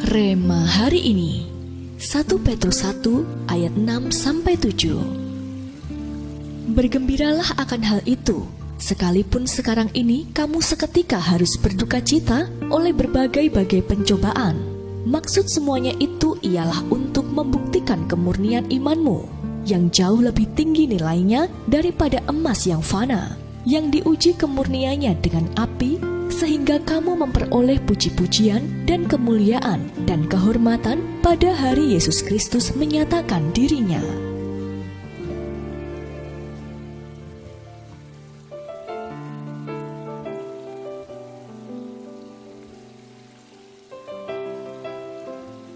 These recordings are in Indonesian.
Rema hari ini 1 Petrus 1 ayat 6-7. Bergembiralah akan hal itu, sekalipun sekarang ini kamu seketika harus berduka cita oleh berbagai-bagai pencobaan. Maksud semuanya itu ialah untuk membuktikan kemurnian imanmu yang jauh lebih tinggi nilainya daripada emas yang fana, yang diuji kemurniannya dengan api, sehingga kamu memperoleh puji-pujian dan kemuliaan dan kehormatan pada hari Yesus Kristus menyatakan dirinya.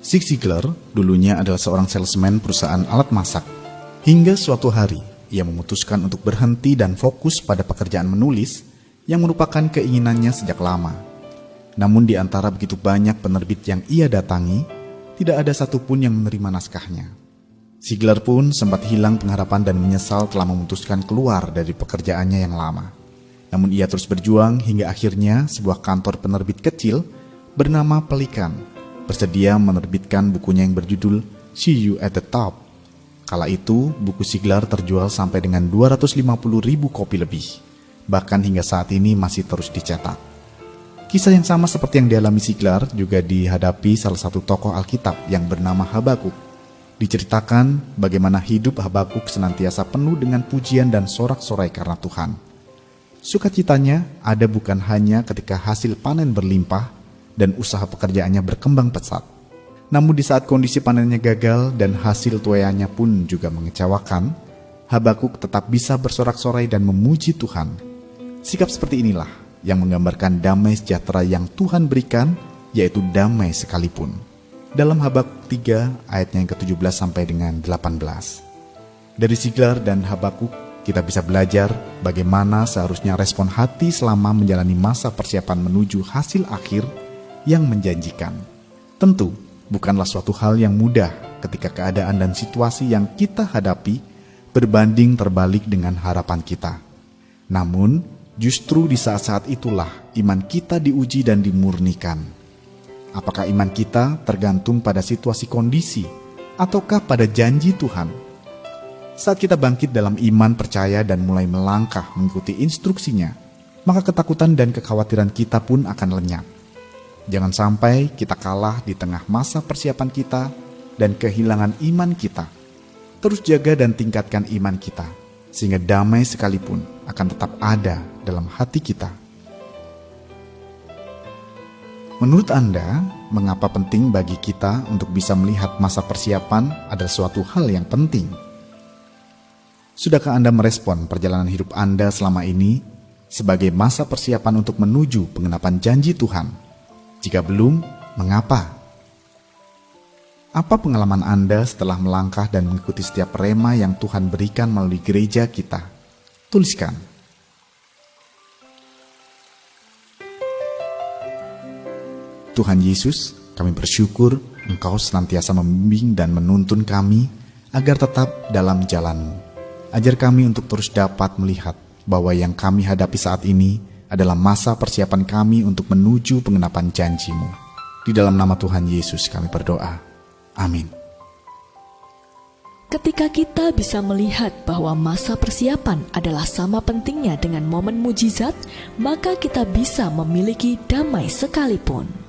Zig Ziglar dulunya adalah seorang salesman perusahaan alat masak. Hingga suatu hari, ia memutuskan untuk berhenti dan fokus pada pekerjaan menulis yang merupakan keinginannya sejak lama. Namun di antara begitu banyak penerbit yang ia datangi, tidak ada satupun yang menerima naskahnya. Ziglar pun sempat hilang pengharapan dan menyesal telah memutuskan keluar dari pekerjaannya yang lama. Namun ia terus berjuang hingga akhirnya sebuah kantor penerbit kecil bernama Pelikan bersedia menerbitkan bukunya yang berjudul See You at the Top. Kala itu, buku Ziglar terjual sampai dengan 250.000 kopi lebih. Bahkan hingga saat ini masih terus dicetak. Kisah yang sama seperti yang dialami Ziglar juga dihadapi salah satu tokoh Alkitab yang bernama Habakuk. Diceritakan bagaimana hidup Habakuk senantiasa penuh dengan pujian dan sorak-sorai karena Tuhan. Sukacitanya ada bukan hanya ketika hasil panen berlimpah dan usaha pekerjaannya berkembang pesat. Namun di saat kondisi panennya gagal dan hasil tuaiannya pun juga mengecewakan, Habakuk tetap bisa bersorak-sorai dan memuji Tuhan. Sikap seperti inilah yang menggambarkan damai sejahtera yang Tuhan berikan, yaitu damai sekalipun. Dalam Habakuk 3 ayatnya yang ke-17 sampai dengan 18. Dari Ziglar dan Habakuk, kita bisa belajar bagaimana seharusnya respon hati selama menjalani masa persiapan menuju hasil akhir yang menjanjikan. Tentu, bukanlah suatu hal yang mudah ketika keadaan dan situasi yang kita hadapi berbanding terbalik dengan harapan kita. Namun, justru di saat-saat itulah iman kita diuji dan dimurnikan. Apakah iman kita tergantung pada situasi kondisi, ataukah pada janji Tuhan? Saat kita bangkit dalam iman percaya dan mulai melangkah mengikuti instruksinya, maka ketakutan dan kekhawatiran kita pun akan lenyap. Jangan sampai kita kalah di tengah masa persiapan kita dan kehilangan iman kita. Terus jaga dan tingkatkan iman kita, sehingga damai sekalipun akan tetap ada dalam hati kita. Menurut Anda, mengapa penting bagi kita untuk bisa melihat masa persiapan adalah suatu hal yang penting? Sudahkah Anda merespon perjalanan hidup Anda selama ini sebagai masa persiapan untuk menuju pengenapan janji Tuhan? Jika belum, mengapa? Apa pengalaman Anda setelah melangkah dan mengikuti setiap rema yang Tuhan berikan melalui gereja kita? Tuliskan. Tuhan Yesus, kami bersyukur Engkau senantiasa membimbing dan menuntun kami agar tetap dalam jalan-Mu. Ajar kami untuk terus dapat melihat bahwa yang kami hadapi saat ini adalah masa persiapan kami untuk menuju pengenapan janji-Mu. Di dalam nama Tuhan Yesus kami berdoa. Amin. Ketika kita bisa melihat bahwa masa persiapan adalah sama pentingnya dengan momen mujizat, maka kita bisa memiliki damai sekalipun.